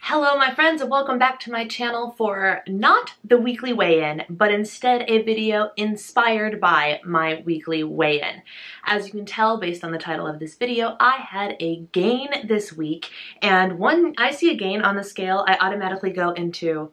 Hello my friends, and welcome back to my channel for not the weekly weigh-in, but instead a video inspired by my weekly weigh-in. As you can tell based on the title of this video, I had a gain this week, and when I see a gain on the scale, I automatically go into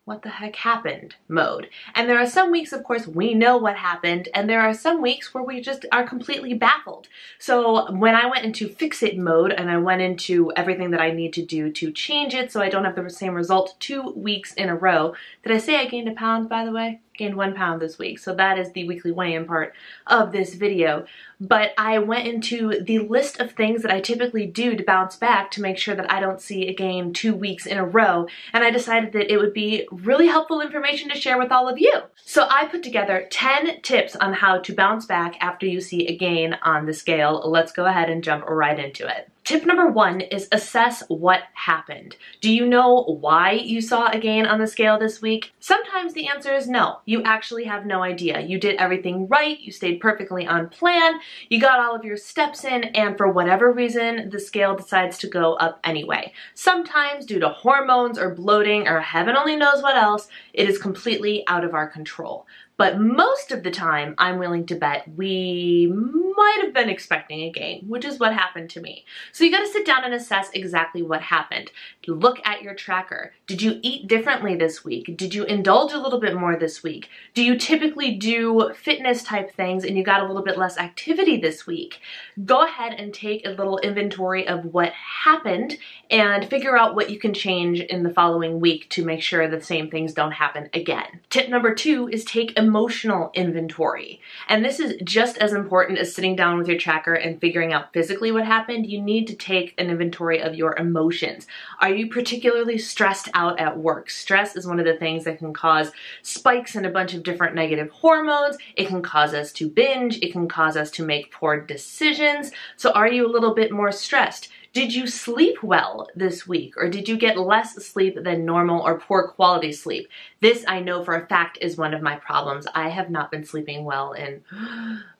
what the heck happened mode. And there are some weeks, of course, we know what happened, and there are some weeks where we just are completely baffled. So when I went into fix it mode and I went into everything that I need to do to change it so I don't have the same result 2 weeks in a row. Did I say I gained a pound, by the way? Gained 1 pound this week, so that is the weekly weigh-in part of this video. But I went into the list of things that I typically do to bounce back to make sure that I don't see a gain 2 weeks in a row, and I decided that it would be really helpful information to share with all of you. So I put together 10 tips on how to bounce back after you see a gain on the scale. Let's go ahead and jump right into it. Tip number 1 is assess what happened. Do you know why you saw a gain on the scale this week? Sometimes the answer is no. You actually have no idea. You did everything right, you stayed perfectly on plan, you got all of your steps in, and for whatever reason, the scale decides to go up anyway. Sometimes due to hormones or bloating or heaven only knows what else, it is completely out of our control. But most of the time, I'm willing to bet we might have been expecting a gain, which is what happened to me. So you gotta sit down and assess exactly what happened. Look at your tracker. Did you eat differently this week? Did you indulge a little bit more this week? Do you typically do fitness type things and you got a little bit less activity this week? Go ahead and take a little inventory of what happened and figure out what you can change in the following week to make sure the same things don't happen again. Tip number 2 is take emotional inventory. And this is just as important as sitting down with your tracker and figuring out physically what happened. You need to take an inventory of your emotions. Are you particularly stressed out at work? Stress is one of the things that can cause spikes in a bunch of different negative hormones. It can cause us to binge. It can cause us to make poor decisions. So are you a little bit more stressed? Did you sleep well this week, or did you get less sleep than normal or poor quality sleep? This I know for a fact is one of my problems. I have not been sleeping well in,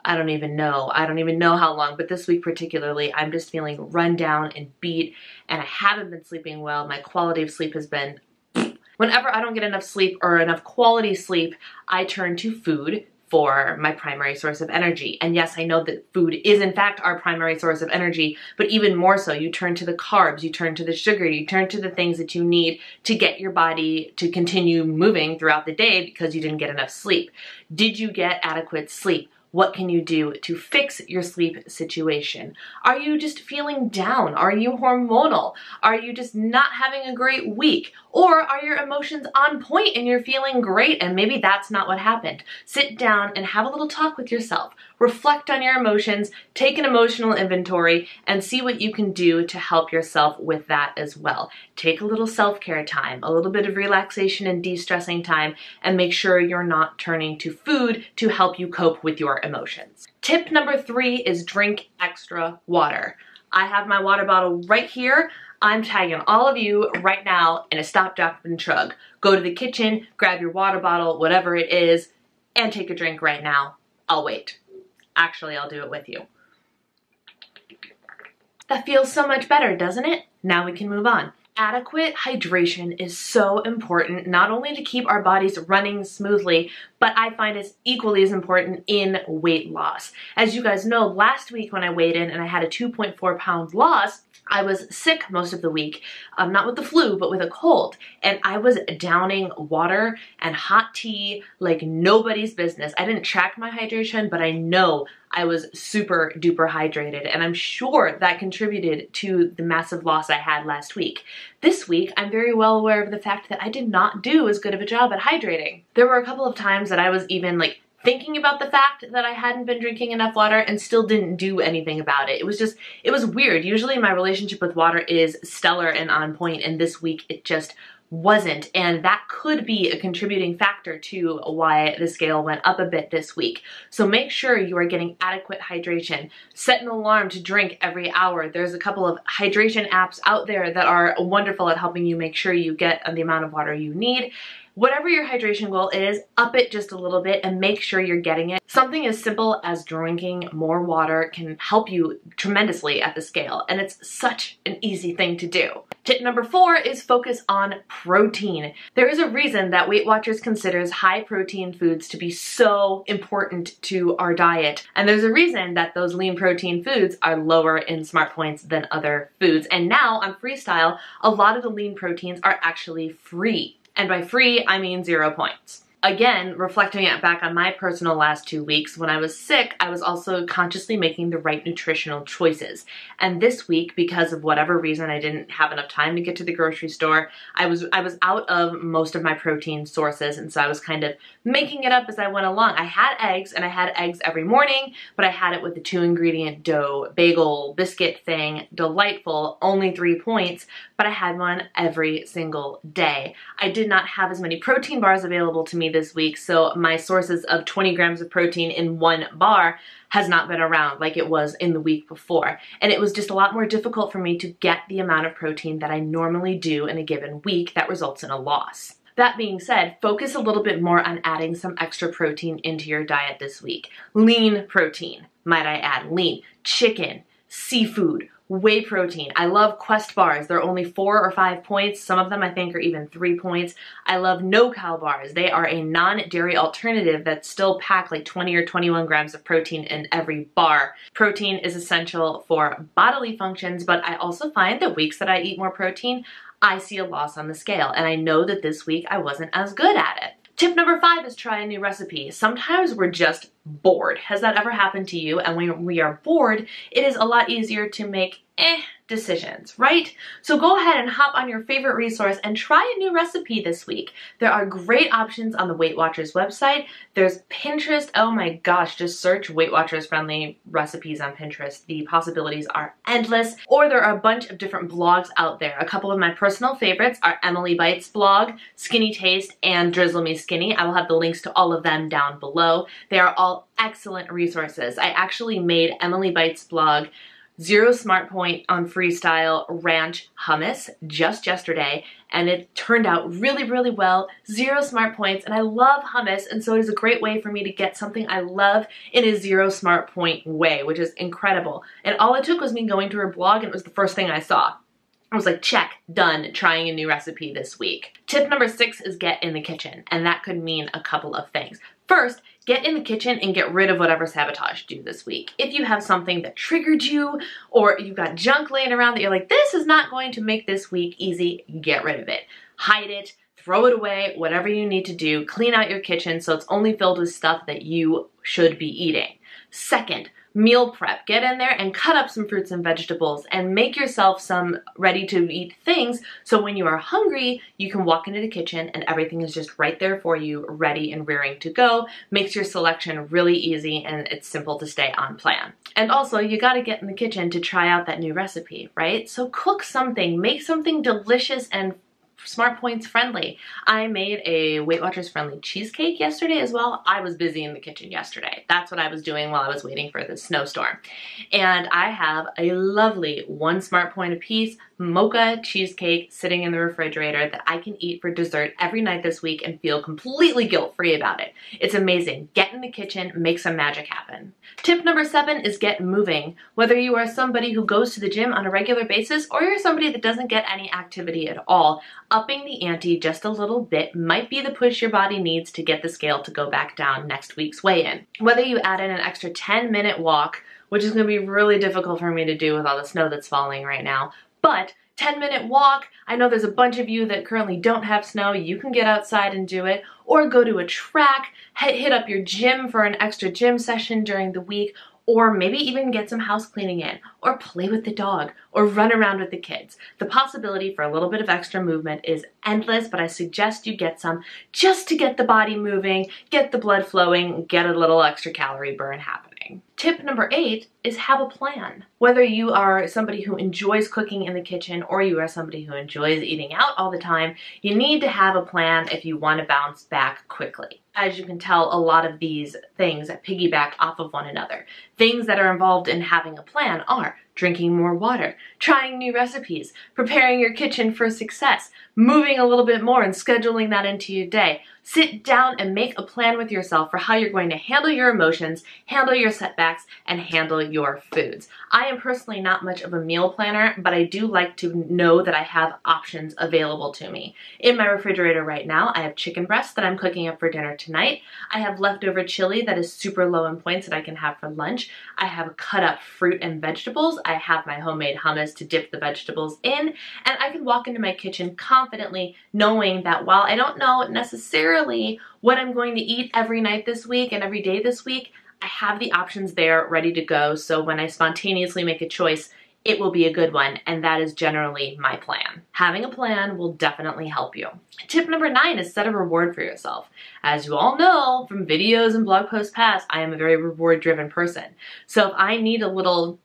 I don't even know how long, but this week particularly, I'm just feeling run down and beat, and I haven't been sleeping well. My quality of sleep has been, whenever I don't get enough sleep or enough quality sleep, I turn to food for my primary source of energy. And yes, I know that food is in fact our primary source of energy, but even more so, you turn to the carbs, you turn to the sugar, you turn to the things that you need to get your body to continue moving throughout the day because you didn't get enough sleep. Did you get adequate sleep? What can you do to fix your sleep situation? Are you just feeling down? Are you hormonal? Are you just not having a great week? Or are your emotions on point and you're feeling great and maybe that's not what happened? Sit down and have a little talk with yourself. Reflect on your emotions, take an emotional inventory, and see what you can do to help yourself with that as well. Take a little self-care time, a little bit of relaxation and de-stressing time, and make sure you're not turning to food to help you cope with your emotions. Tip number 3 is drink extra water. I have my water bottle right here. I'm tagging all of you right now in a stop, drop, and shrug. Go to the kitchen, grab your water bottle, whatever it is, and take a drink right now. I'll wait. Actually, I'll do it with you. That feels so much better, doesn't it? Now we can move on. Adequate hydration is so important, not only to keep our bodies running smoothly, but I find it's equally as important in weight loss. As you guys know, last week when I weighed in and I had a 2.4 pound loss, I was sick most of the week, not with the flu, but with a cold. And I was downing water and hot tea like nobody's business. I didn't track my hydration, but I know I was super duper hydrated. And I'm sure that contributed to the massive loss I had last week. This week, I'm very well aware of the fact that I did not do as good of a job at hydrating. There were a couple of times that I was even like thinking about the fact that I hadn't been drinking enough water and still didn't do anything about it. It was weird. Usually my relationship with water is stellar and on point, and this week it just wasn't, and that could be a contributing factor to why the scale went up a bit this week. So make sure you are getting adequate hydration. Set an alarm to drink every hour. There's a couple of hydration apps out there that are wonderful at helping you make sure you get the amount of water you need. Whatever your hydration goal is, up it just a little bit and make sure you're getting it. Something as simple as drinking more water can help you tremendously at the scale, and it's such an easy thing to do. Tip number 4 is focus on protein. There is a reason that Weight Watchers considers high protein foods to be so important to our diet. And there's a reason that those lean protein foods are lower in Smart Points than other foods. And now on Freestyle, a lot of the lean proteins are actually free. And by free, I mean 0 points. Again, reflecting it back on my personal last 2 weeks, when I was sick, I was also consciously making the right nutritional choices. And this week, because of whatever reason, I didn't have enough time to get to the grocery store, I was out of most of my protein sources, and so I was kind of making it up as I went along. I had eggs, and I had eggs every morning, but I had it with the 2-ingredient dough bagel biscuit thing. Delightful, only 3 points, but I had one every single day. I did not have as many protein bars available to me this week, so my sources of 20 grams of protein in one bar has not been around like it was in the week before. And it was just a lot more difficult for me to get the amount of protein that I normally do in a given week that results in a loss. That being said, focus a little bit more on adding some extra protein into your diet this week. Lean protein, might I add, lean, chicken, seafood, whey protein. I love Quest bars. They're only 4 or 5 points. Some of them I think are even 3 points. I love no-cal bars. They are a non-dairy alternative that still pack like 20 or 21 grams of protein in every bar. Protein is essential for bodily functions, but I also find that weeks that I eat more protein, I see a loss on the scale. And I know that this week I wasn't as good at it. Tip number 5 is try a new recipe. Sometimes we're just bored. Has that ever happened to you? And when we are bored, it is a lot easier to make decisions, right? So go ahead and hop on your favorite resource and try a new recipe this week. There are great options on the Weight Watchers website. There's Pinterest. Oh my gosh, just search Weight Watchers friendly recipes on Pinterest. The possibilities are endless. Or there are a bunch of different blogs out there. A couple of my personal favorites are Emily Bites blog, Skinny Taste, and Drizzle Me Skinny. I will have the links to all of them down below. They are all excellent resources. I actually made Emily Bites blog 0 Smart Point on Freestyle Ranch Hummus just yesterday, and it turned out really, really well. 0 Smart Points, and I love hummus, and so it is a great way for me to get something I love in a 0 Smart Point way, which is incredible. And all it took was me going to her blog, and it was the first thing I saw. I was like, check, done, trying a new recipe this week. Tip number 6 is get in the kitchen, and that could mean a couple of things. First, get in the kitchen and get rid of whatever sabotaged you this week. If you have something that triggered you, or you've got junk laying around that you're like, this is not going to make this week easy, get rid of it. Hide it, throw it away, whatever you need to do. Clean out your kitchen so it's only filled with stuff that you should be eating. Second, meal prep. Get in there and cut up some fruits and vegetables and make yourself some ready-to-eat things so when you are hungry, you can walk into the kitchen and everything is just right there for you, ready and rearing to go. Makes your selection really easy and it's simple to stay on plan. And also, you gotta get in the kitchen to try out that new recipe, right? So cook something, make something delicious and Smart Points friendly. I made a Weight Watchers friendly cheesecake yesterday as well. I was busy in the kitchen yesterday. That's what I was doing while I was waiting for the snowstorm. And I have a lovely 1 Smart Point apiece mocha cheesecake sitting in the refrigerator that I can eat for dessert every night this week and feel completely guilt-free about it. It's amazing. Get in the kitchen, make some magic happen. Tip number 7 is get moving. Whether you are somebody who goes to the gym on a regular basis or you're somebody that doesn't get any activity at all, upping the ante just a little bit might be the push your body needs to get the scale to go back down next week's weigh-in. Whether you add in an extra 10-minute walk, which is going to be really difficult for me to do with all the snow that's falling right now, but 10-minute walk, I know there's a bunch of you that currently don't have snow, you can get outside and do it, or go to a track, hit up your gym for an extra gym session during the week, or maybe even get some house cleaning in, or play with the dog, or run around with the kids. The possibility for a little bit of extra movement is endless, but I suggest you get some just to get the body moving, get the blood flowing, get a little extra calorie burn happening. Tip number 8 is have a plan. Whether you are somebody who enjoys cooking in the kitchen or you are somebody who enjoys eating out all the time, you need to have a plan if you want to bounce back quickly. As you can tell, a lot of these things piggyback off of one another. Things that are involved in having a plan are drinking more water, trying new recipes, preparing your kitchen for success, moving a little bit more and scheduling that into your day. Sit down and make a plan with yourself for how you're going to handle your emotions, handle your setbacks, and handle your foods. I am personally not much of a meal planner, but I do like to know that I have options available to me. In my refrigerator right now, I have chicken breast that I'm cooking up for dinner tonight. I have leftover chili that is super low in points that I can have for lunch. I have cut up fruit and vegetables. I have my homemade hummus to dip the vegetables in, and I can walk into my kitchen confidently knowing that while I don't know necessarily what I'm going to eat every night this week and every day this week, I have the options there ready to go, so when I spontaneously make a choice, it will be a good one, and that is generally my plan. Having a plan will definitely help you. Tip number 9 is set a reward for yourself. As you all know from videos and blog posts past, I am a very reward-driven person. So if I need a little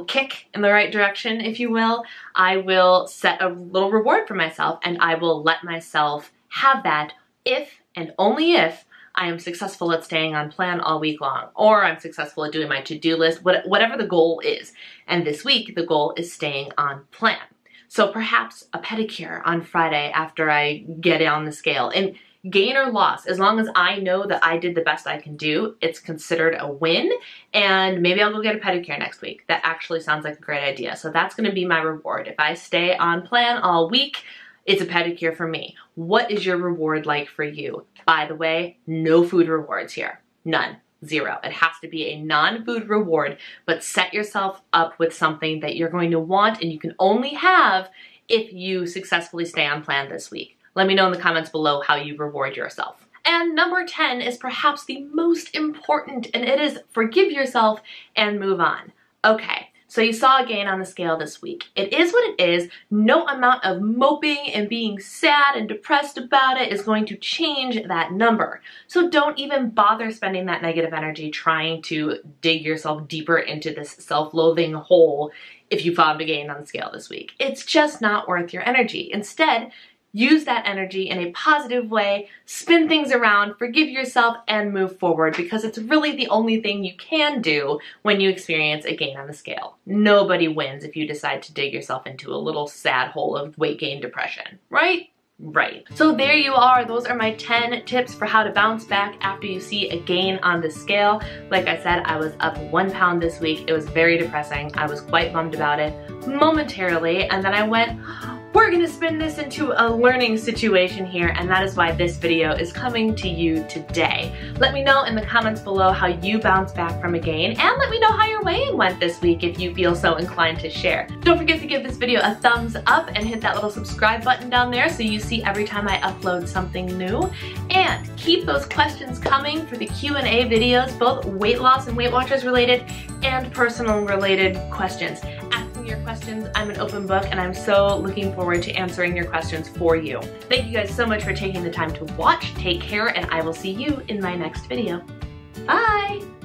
kick in the right direction, if you will, I will set a little reward for myself, and I will let myself have that if and only if I am successful at staying on plan all week long, or I'm successful at doing my to-do list, whatever the goal is. And this week, the goal is staying on plan. So perhaps a pedicure on Friday after I get on the scale. And gain or loss, as long as I know that I did the best I can do, it's considered a win, and maybe I'll go get a pedicure next week. That actually sounds like a great idea. So that's gonna be my reward. If I stay on plan all week, it's a pedicure for me. What is your reward like for you? By the way, no food rewards here. None. Zero. It has to be a non-food reward, but set yourself up with something that you're going to want and you can only have if you successfully stay on plan this week. Let me know in the comments below how you reward yourself. And number 10 is perhaps the most important, and it is forgive yourself and move on. Okay. So you saw a gain on the scale this week. It is what it is. No amount of moping and being sad and depressed about it is going to change that number. So don't even bother spending that negative energy trying to dig yourself deeper into this self-loathing hole if you found a gain on the scale this week. It's just not worth your energy. Instead, use that energy in a positive way, spin things around, forgive yourself, and move forward, because it's really the only thing you can do when you experience a gain on the scale. Nobody wins if you decide to dig yourself into a little sad hole of weight gain depression, right? Right. So there you are. Those are my 10 tips for how to bounce back after you see a gain on the scale. Like I said, I was up 1 pound this week. It was very depressing. I was quite bummed about it momentarily, and then I went, we're gonna spin this into a learning situation here, and that is why this video is coming to you today. Let me know in the comments below how you bounce back from a gain, and let me know how your weigh-in went this week if you feel so inclined to share. Don't forget to give this video a thumbs up and hit that little subscribe button down there so you see every time I upload something new. And keep those questions coming for the Q&A videos, both weight loss and Weight Watchers related and personal related questions. Your questions. I'm an open book, and I'm so looking forward to answering your questions for you. Thank you guys so much for taking the time to watch. Take care, and I will see you in my next video. Bye!